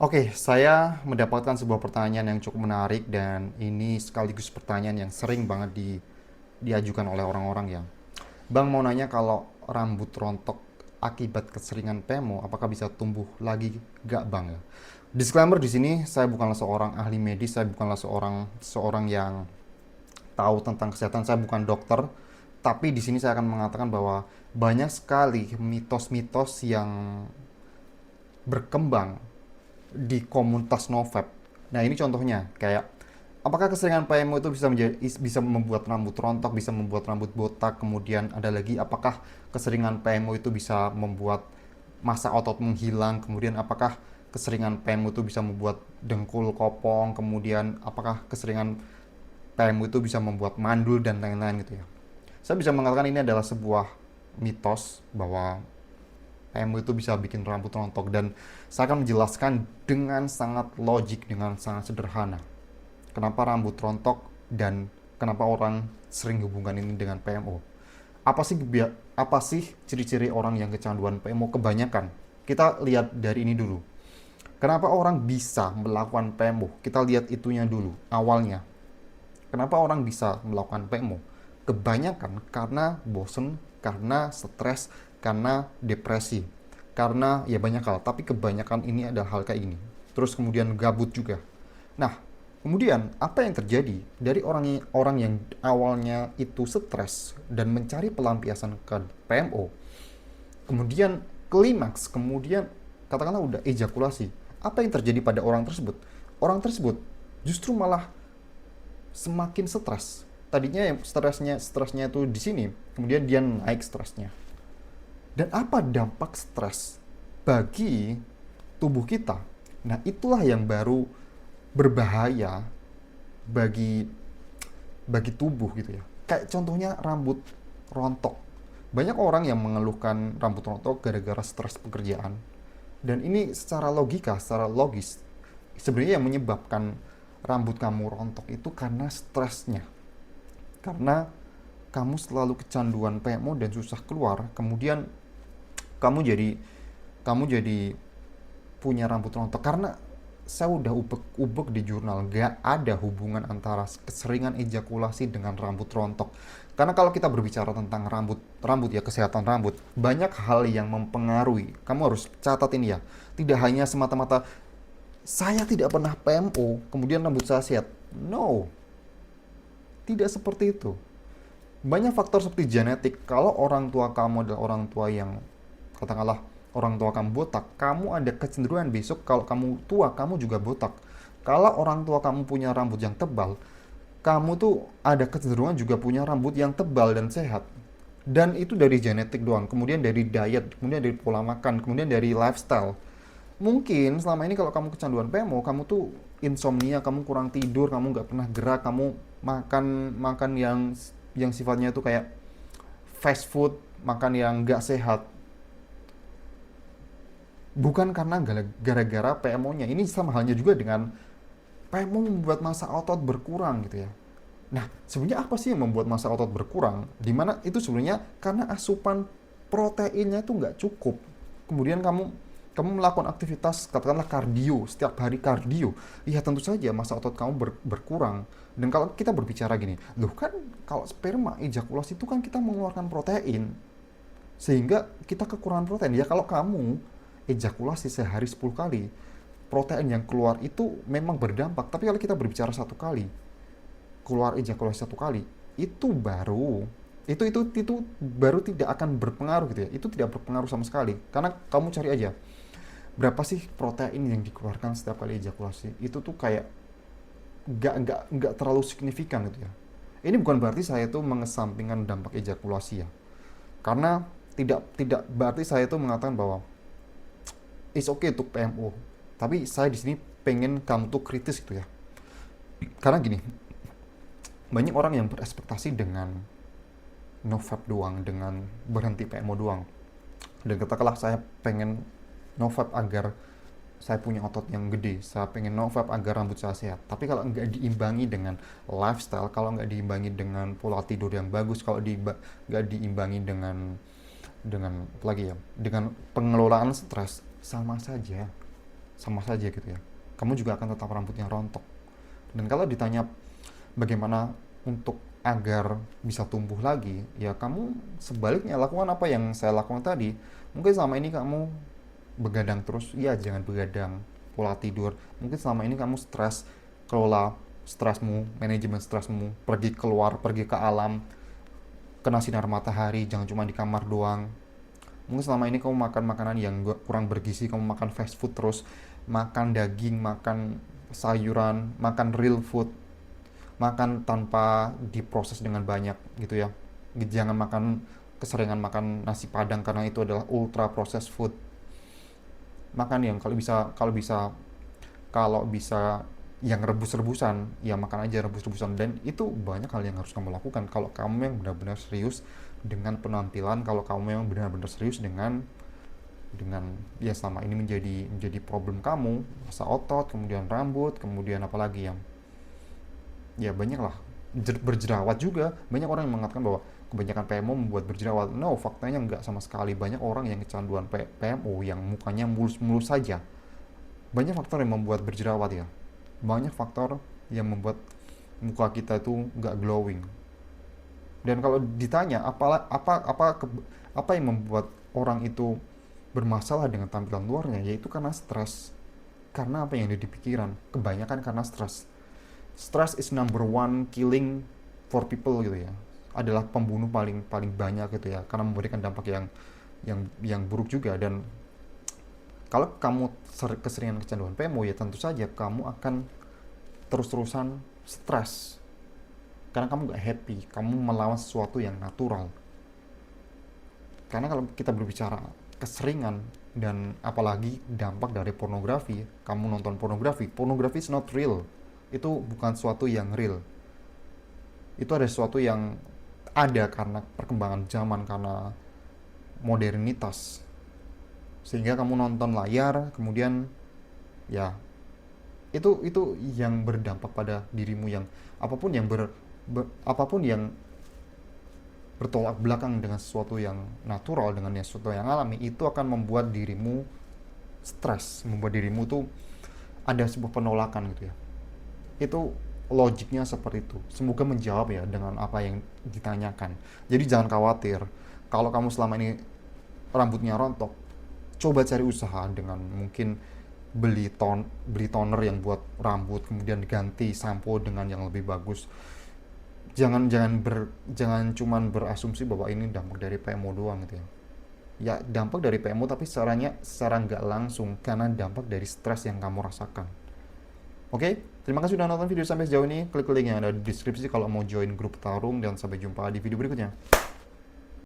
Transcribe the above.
Oke, saya mendapatkan sebuah pertanyaan yang cukup menarik dan ini sekaligus pertanyaan yang sering banget diajukan oleh orang-orang ya. Bang mau nanya kalau rambut rontok akibat keseringan PMO, apakah bisa tumbuh lagi gak bang ya? Disclaimer di sini, saya bukanlah seorang ahli medis, saya bukanlah seorang seorang yang tahu tentang kesehatan, saya bukan dokter. Tapi di sini saya akan mengatakan bahwa banyak sekali mitos-mitos yang berkembang di komunitas NoFap. Nah ini contohnya kayak apakah keseringan PMO itu bisa membuat rambut rontok, bisa membuat rambut botak, kemudian ada lagi apakah keseringan PMO itu bisa membuat massa otot menghilang, kemudian apakah keseringan PMO itu bisa membuat dengkul kopong, kemudian apakah keseringan PMO itu bisa membuat mandul dan lain-lain gitu ya. Saya bisa mengatakan ini adalah sebuah mitos bahwa PMU itu bisa bikin rambut rontok dan saya akan menjelaskan dengan sangat logik, dengan sangat sederhana kenapa rambut rontok dan kenapa orang sering hubungkan ini dengan PMO. Apa sih ciri-ciri orang yang kecanduan PMO kebanyakan? Kita lihat dari ini dulu. Kenapa orang bisa melakukan PMO? Kita lihat itunya dulu, awalnya. Kenapa orang bisa melakukan PMO? Kebanyakan karena bosen, karena stres, karena depresi. Karena ya banyak hal, tapi kebanyakan ini adalah hal kayak gini. Terus kemudian gabut juga. Nah, kemudian apa yang terjadi dari orang yang awalnya itu stres dan mencari pelampiasan ke PMO, kemudian klimaks, kemudian katakanlah udah ejakulasi. Apa yang terjadi pada orang tersebut? Orang tersebut justru malah semakin stres. Tadinya yang stresnya itu di sini, kemudian dia naik stresnya. Dan apa dampak stres bagi tubuh kita? Nah, itulah yang baru berbahaya bagi bagi tubuh gitu ya. Kayak contohnya rambut rontok. Banyak orang yang mengeluhkan rambut rontok gara-gara stres pekerjaan. Dan ini secara logika, secara logis, sebenarnya yang menyebabkan rambut kamu rontok itu karena stresnya. Karena kamu selalu kecanduan PMO dan susah keluar, kemudian kamu jadi kamu jadi punya rambut rontok karena saya udah ubek-ubek di jurnal gak ada hubungan antara keseringan ejakulasi dengan rambut rontok. Karena kalau kita berbicara tentang rambut ya, kesehatan rambut, banyak hal yang mempengaruhi. Kamu harus catat ini ya, tidak hanya semata-mata saya tidak pernah PMO kemudian rambut saya sehat. No, tidak seperti itu. Banyak faktor seperti genetik. Kalau orang tua kamu adalah orang tua yang katakanlah orang tua kamu botak, kamu ada kecenderungan besok kalau kamu tua kamu juga botak. Kalau orang tua kamu punya rambut yang tebal, kamu tuh ada kecenderungan juga punya rambut yang tebal dan sehat. Dan itu dari genetik doang, kemudian dari diet, kemudian dari pola makan, kemudian dari lifestyle. Mungkin selama ini kalau kamu kecanduan PMO, kamu tuh insomnia, kamu kurang tidur, kamu nggak pernah gerak, kamu makan makan yang sifatnya itu kayak fast food, makan yang nggak sehat. Bukan karena gara-gara PMO-nya. Ini sama halnya juga dengan PMO membuat massa otot berkurang gitu ya. Nah, sebenarnya apa sih yang membuat massa otot berkurang? Dimana itu sebenarnya karena asupan proteinnya itu nggak cukup. Kemudian kamu kamu melakukan aktivitas katakanlah kardio setiap hari kardio, ya tentu saja massa otot kamu berkurang. Dan kalau kita berbicara gini, loh kan kalau sperma ejakulasi itu kan kita mengeluarkan protein, sehingga kita kekurangan protein. Ya kalau kamu ejakulasi sehari 10 kali, protein yang keluar itu memang berdampak. Tapi kalau kita berbicara satu kali, keluar ejakulasi satu kali, itu baru itu baru tidak akan berpengaruh gitu ya. Itu tidak berpengaruh sama sekali. Karena kamu cari aja berapa sih protein yang dikeluarkan setiap kali ejakulasi. Itu tuh kayak nggak terlalu signifikan gitu ya. Ini bukan berarti saya tuh mengesampingkan dampak ejakulasi ya. Karena tidak tidak berarti saya tuh mengatakan bahwa it's okay untuk PMO. Tapi saya di sini pengen kamu tuh kritis gitu ya. Karena gini, banyak orang yang berespektasi dengan nofap doang, dengan berhenti PMO doang. Dan katakanlah saya pengen nofap agar saya punya otot yang gede, saya pengen nofap agar rambut saya sehat. Tapi kalau nggak diimbangi dengan lifestyle, kalau nggak diimbangi dengan pola tidur yang bagus, kalau nggak diimbangi dengan lagi ya, dengan pengelolaan stres, sama saja sama saja gitu ya. Kamu juga akan tetap rambutnya rontok. Dan kalau ditanya bagaimana untuk agar bisa tumbuh lagi, ya kamu sebaliknya lakukan apa yang saya lakukan tadi. Mungkin selama ini kamu begadang terus, ya jangan begadang. Pola tidur, mungkin selama ini kamu stres, kelola stresmu, manajemen stresmu, pergi keluar, pergi ke alam, kena sinar matahari, jangan cuma di kamar doang. Mungkin selama ini kamu makan makanan yang kurang bergizi, kamu makan fast food terus, makan daging, makan sayuran, makan real food, makan tanpa diproses dengan banyak gitu ya. Jangan makan keseringan makan nasi padang karena itu adalah ultra processed food. Makan yang kalau bisa yang rebus-rebusan, ya makan aja rebus-rebusan. Dan itu banyak hal yang harus kamu lakukan kalau kamu yang benar-benar serius dengan penampilan, kalau kamu yang benar-benar serius dengan ya selama ini menjadi problem kamu, rasa otot, kemudian rambut, kemudian apalagi yang ya banyak lah, berjerawat juga. Banyak orang yang mengatakan bahwa kebanyakan PMO membuat berjerawat. No, faktanya enggak sama sekali. Banyak orang yang kecanduan PMO yang mukanya mulus-mulus saja. Banyak faktor yang membuat berjerawat ya. Banyak faktor yang membuat muka kita itu nggak glowing. Dan kalau ditanya apa yang membuat orang itu bermasalah dengan tampilan luarnya, yaitu karena stres. Karena apa yang ada di pikiran, kebanyakan karena stres. Stress is number one killing for people gitu ya. Adalah pembunuh paling paling banyak gitu ya, karena memberikan dampak yang buruk juga. Dan kalau kamu keseringan kecanduan PMO, ya tentu saja kamu akan terus-terusan stres karena kamu gak happy, kamu melawan sesuatu yang natural. Karena kalau kita berbicara keseringan dan apalagi dampak dari pornografi, kamu nonton pornografi is not real. Itu bukan sesuatu yang real. Itu ada sesuatu yang ada karena perkembangan zaman, karena modernitas. Sehingga kamu nonton layar, kemudian ya itu yang berdampak pada dirimu, yang apapun yang apapun yang bertolak belakang dengan sesuatu yang natural, dengan sesuatu yang alami, itu akan membuat dirimu stres, membuat dirimu tuh ada sebuah penolakan gitu ya. Itu logiknya seperti itu. Semoga menjawab ya dengan apa yang ditanyakan. Jadi jangan khawatir kalau kamu selama ini rambutnya rontok. Coba cari usaha dengan mungkin beli toner yang buat rambut, kemudian ganti sampo dengan yang lebih bagus. Jangan cuman berasumsi bahwa ini dampak dari PMO doang gitu ya. Ya dampak dari PMO, tapi secara nggak langsung karena dampak dari stres yang kamu rasakan. Oke, terima kasih sudah nonton video sampai sejauh ini. Klik link yang ada di deskripsi kalau mau join grup Tarung, dan sampai jumpa di video berikutnya.